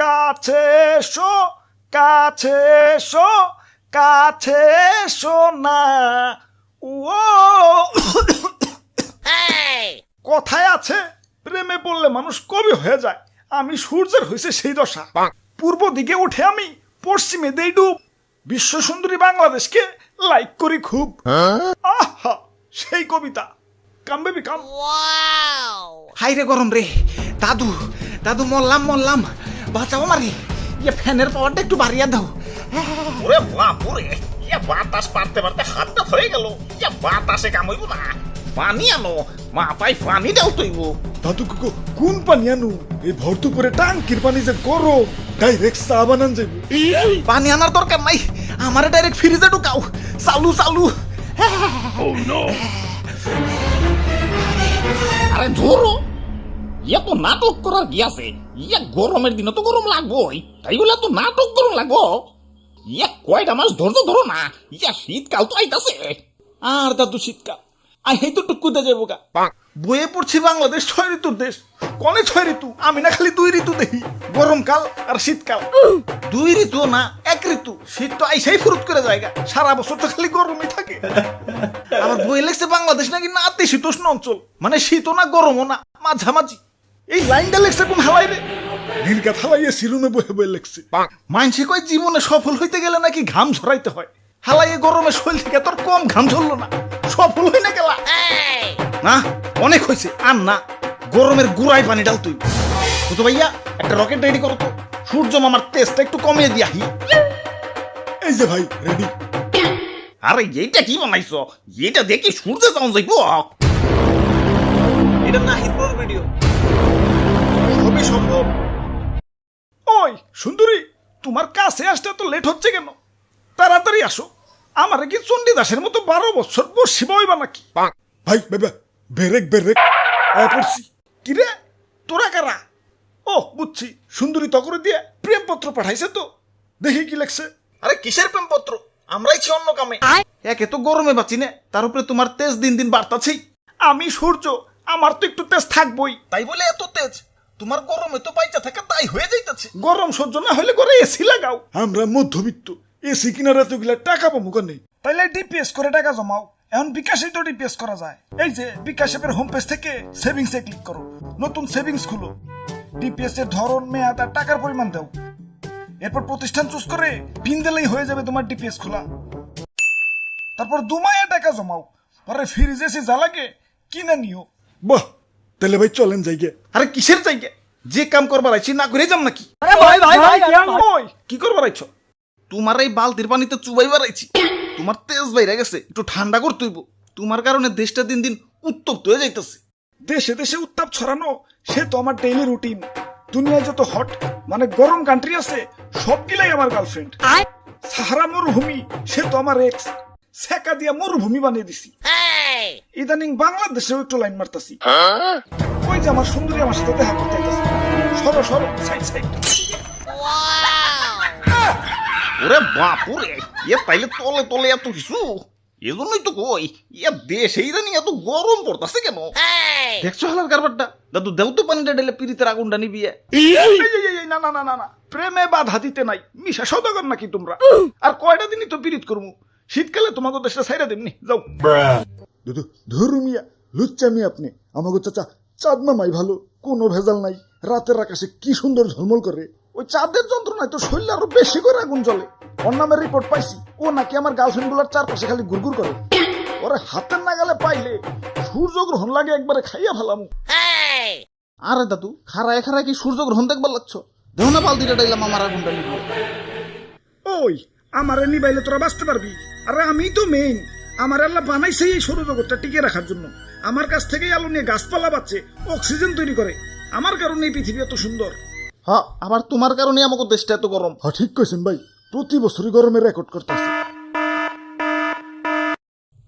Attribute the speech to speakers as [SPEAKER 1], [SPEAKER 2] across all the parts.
[SPEAKER 1] কাছে এসো, কাছে এসো, কাছে এসো না। ও কথায় আছে, প্রেমে পড়লে মানুষ কবি হয়ে যায়। আমি সূর্যের হয়েছে সেই দশা। পূর্ব দিকে উঠে আমি পশ্চিমে দেই ডুব। বিশ্ব সুন্দরী বাংলাদেশকে লাইক করি খুব। আহা, সেই কবিতা। কাম বেবি কাম।
[SPEAKER 2] হাই রে গরম রে, দাদু দাদু মরলাম মরলাম, বাঁচাও মারি। ইয়ে ফ্যানের পাওয়ারটা একটু বাড়িয়ে দাও।
[SPEAKER 3] ওরে বাপুরে, ইয়া বাতাস পারতে পারতে হাতটা হয়ে গেল। ইয়া বাতাসে কামইব না, পানি আনো, মাথায় পানি দাও তৈব।
[SPEAKER 1] দাদু কোন পানি আনু? এই ভর্তি করে টাঙ্কির পানি যে গরম, ডাইরেক্ট চা বানান যাইব।
[SPEAKER 2] পানি আনার দরকার নাই, আমারে ডাইরেক্ট ফ্রিজে ঢুকাও। চালু চালু।
[SPEAKER 3] আরে ধরো, ইয়া তো নাটক করার কি আছে? ইয়া গরমের দিনে তো গরম লাগবোই, তাই বলে তো নাটক গরম লাগবো? ইয়া কয়টা মাস ধৈর্য ধরো না, ইয়া শীতকাল তো আইতাছে।
[SPEAKER 1] আর দাদু শীতকাল আই হেই তো টুকুতে যাবো গা। বইয়ে পড়ছি বাংলাদেশ 6 ঋতুর দেশ। কনে 6 ঋতু? আমি না খালি 2 ঋতু দেখি, গরমকাল আর শীতকাল।
[SPEAKER 2] 2 ঋতু না, 1 ঋতু। শীত তো আইসাই ফুরুত করে জায়গা,
[SPEAKER 1] সারা বছর তো খালি গরমই থাকে।
[SPEAKER 2] আমার বই লেগছে বাংলাদেশ নাকি নাতিশীতোষ্ণ অঞ্চল, মানে শীতও না গরমও না, মাঝামাঝি।
[SPEAKER 1] এই লাইনটা লেখছে কোন হালাই রে? নির্গাত হালাইয়ে সিরুমে বহে বয়ে লেখছে।
[SPEAKER 2] মানসে কয় জীবনে সফল হইতে গেলে নাকি ঘাম ঝরাইতে হয়। হালাইয়ে গরমে শরীর থেকে তোর কম ঘাম ঝরলো না, সফল হই না গেলা। না অনেক হয়েছে, আর না, গরমের গুড়াই পানি ডাল তুই। তো ভাইয়া একটা রকেট রেডি করো তো, সূর্য মামার তেজটা একটু কমিয়ে দিয়াহি।
[SPEAKER 1] এই যে ভাই রেডি।
[SPEAKER 3] আরে এইটা কি বানাইছো? এইটা দেখি সূর্যে যাওয়া যাইব।
[SPEAKER 2] এটা নাহিদ ব্রোর ভিডিও।
[SPEAKER 1] সবই সম্ভব। ওই সুন্দরী, তোমার কাছে আসতে তো লেট হচ্ছে কেন? তাড়াতাড়ি আসো। আমার কি চণ্ডীদাসের মতো 12 বছর বসিবা হইবা নাকি? ভাই বাবা, বেরেক বেরেক পড়ছি। কিরে তোরা কারা? ও বুঝছি, সুন্দরী তকরে দিয়ে প্রেমপত্র পাঠাইছে তো, দেখি কি লেখছে।
[SPEAKER 2] আরে কিসের প্রেমপত্র? আমরাই ছি অন্য কামে। একে তো গরমে বাঁচি না, তার উপরে তোমার তেজ দিন দিন বাড়তাছেই।
[SPEAKER 1] আমি সূর্য, আমার তো একটু তেজ থাকবই।
[SPEAKER 2] তাই বলে এত তেজ? তোমার গরমে তো বাইচা থাকা তাই হয়ে যাইতাছে।
[SPEAKER 1] গরম সহ্য না হলে করে এসি লাগাও। আমরা মধ্যবিত্ত, এসি কিনার এতগুলা টাকা পাবো কেন? তাইলে ডিপিএস করে টাকা জমাও। এখন বিকাশে তো ডিপিএস করা যায়। এই যে বিকাশ অ্যাপের হোম পেজ থেকে সেভিংস এ ক্লিক করো, নতুন সেভিংস খুলো, ডিপিএস এর ধরন, মেয়াদ আর টাকার পরিমাণ দাও। এরপর প্রতিষ্ঠান চুজ করে পিন দিলেই হয়ে যাবে তোমার ডিপিএস খোলা। তারপর 2 মাসে টাকা জমাও, পরে ফ্রিজ এসে যা লাগে কিনে নিও। বাহ, তাহলে ভাই চলেন যাইগে।
[SPEAKER 2] আরে কিসের জায়গা? যে কাম করবার আইছি না করে যাম নাকি?
[SPEAKER 1] ওই কি করবার আইছো?
[SPEAKER 2] তোমার এই বালতির পানিতে চুবাইবার আইছি। তোমার তেজ বাইরে গেছে, একটু ঠান্ডা করতে হইব। তোমার কারণে দেশটা দিন দিন উত্তপ্ত হয়ে যাইতেছে।
[SPEAKER 1] দেশে দেশে উত্তাপ ছড়ানো সে তো আমার ডেইলি রুটিন। দুনিয়ায় যত হট মানে গরম কান্ট্রি আছে সবগুলাই আমার গার্লফ্রেন্ড। সাহারা মরুভূমি সে তো আমার এক্স, সেকা দিয়া মরুভূমি বানিয়ে দিছি। ইদানিং বাংলাদেশেও একটু লাইন মারতাছি। ওই যে আমার সুন্দরী আমার সাথে দেখা করতে আইতাছে। সরো সরো, সাইড সাইড।
[SPEAKER 3] ওরে বাপুরে, ইয়ে তাইলে তলে তলে এত কিছু। এজন্যই তো কই, ইয়া দেশে ইদানিং এত গরম পড়তাছে কেন?
[SPEAKER 2] দেখছো হালার কারবারটা? দাদু দেও তো পানিটা ঢেলে পিরিতের আগুনটা নিবিয়ে।
[SPEAKER 1] না না না না না, প্রেমে বাধা দিতে নাই। মিশা সদাগর নাকি তোমরা? আর কয়টা দিনই তো পিরিত করমু। শীতকালে তোমাকে দেশটা ছাইরা দেমনি, যাও। ধরু মিয়া, লুচ্চামি আপনি। আমাকে চাচা চাঁদ মামাই ভালো, কোনো ভেজাল নাই। রাতের আকাশে কি সুন্দর ঝলমল করে। ওই চাঁদের যন্ত্রণায় তো শরীরে আরো বেশি করে আগুন জ্বলে। ওর নামের রিপোর্ট পাইছি, ও নাকি আমার গার্লফ্রেন্ড গুলার চারপাশে খালি গুড়গুড় করে। ওরে হাতের নাগালে পাইলে সূর্যগ্রহণ লাগে একবারে খাইয়া ফেলাম।
[SPEAKER 2] আরে দাদু, খারায় খারায় কি সূর্য গ্রহণ দেখবার লাগছো? দেও না বালতিটা ডাইলাম আমার আগুনটা নিবি।
[SPEAKER 1] ওই আমারে নিবাইলে তোরা বাঁচতে পারবি? আরে আমি তো মেইন। আমার আল্লাহ বানাইছে এই সৌরজগৎটা টিকে রাখার জন্য। আমার কাছ থেকেই আলো নিয়ে গাছপালা বাঁচে, অক্সিজেন তৈরি করে। আমার কারণে এই পৃথিবী এত সুন্দর।
[SPEAKER 2] হ্যাঁ, আবার তোমার কারণে আমাকে দেশটা এত গরম।
[SPEAKER 1] হ্যাঁ ঠিক কইছেন ভাই, প্রতি বছরই গরমে রেকর্ড করতেছে।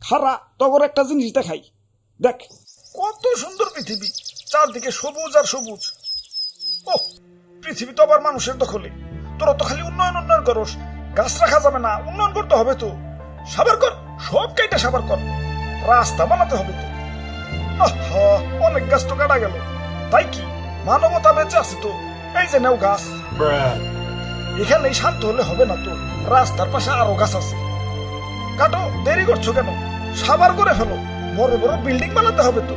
[SPEAKER 1] খারা তগর একটা জিনিস দেখাই, দেখ কত সুন্দর পৃথিবী, চারদিকে সবুজ আর সবুজ। ও পৃথিবী তো আবার মানুষের দখলে। তোরা তো খালি উন্নয়ন উন্নয়ন করস, গাছ রাখা যাবে না, উন্নয়ন করতে হবে তো। সাবার কর, সব কাইটা সাবার কর, রাস্তা বানাতে হবে তো। আহা, অনেক গাছ তো কাটা গেল, তাই কি মানবতা বেঁচে আছে তো। এই যে নাও গাছ। এখানেই শান্ত হলে হবে না তো, রাস্তার পাশে আরো গাছ আছে। কাটো, দেরি করছো কেন? সাবার করে ফেলো, বড় বড় বিল্ডিং বানাতে হবে তো।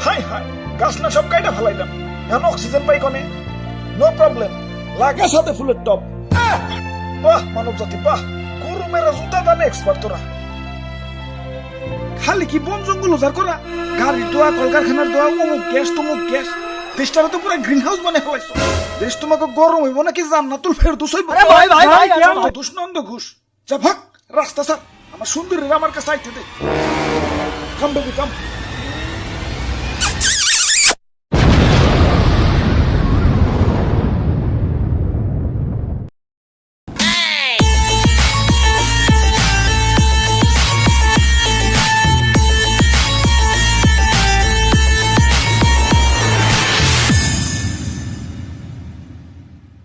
[SPEAKER 1] হাই হাই, গাছ না সব কাইটা ফেলাইলাম, এখন অক্সিজেন পাই কনে? নো প্রবলেম, লাগা সাথে ফুলের টপ। বাহ মানব জাতি বাহ, গরু মেরা জুতা দানে এক্সপার্ট তোরা। খালি কি বন জঙ্গল উজাড় করা, গাড়ির দোয়া, কলকারখানার দোয়া, অমুক গ্যাস তমুক গ্যাস, দেশটারে তো পুরো গ্রিন হাউস বানিয়ে ফেলাইছো। দেশ তোমাকে গরম হইব নাকি জান্নাতুল ফেরদৌস হইব? ঘুষ নন্দ ঘুষ। যা ভাগ রাস্তা স্যার, আমার সুন্দরীরা আমার কাছে আইতে দে। কাম বেবি কাম।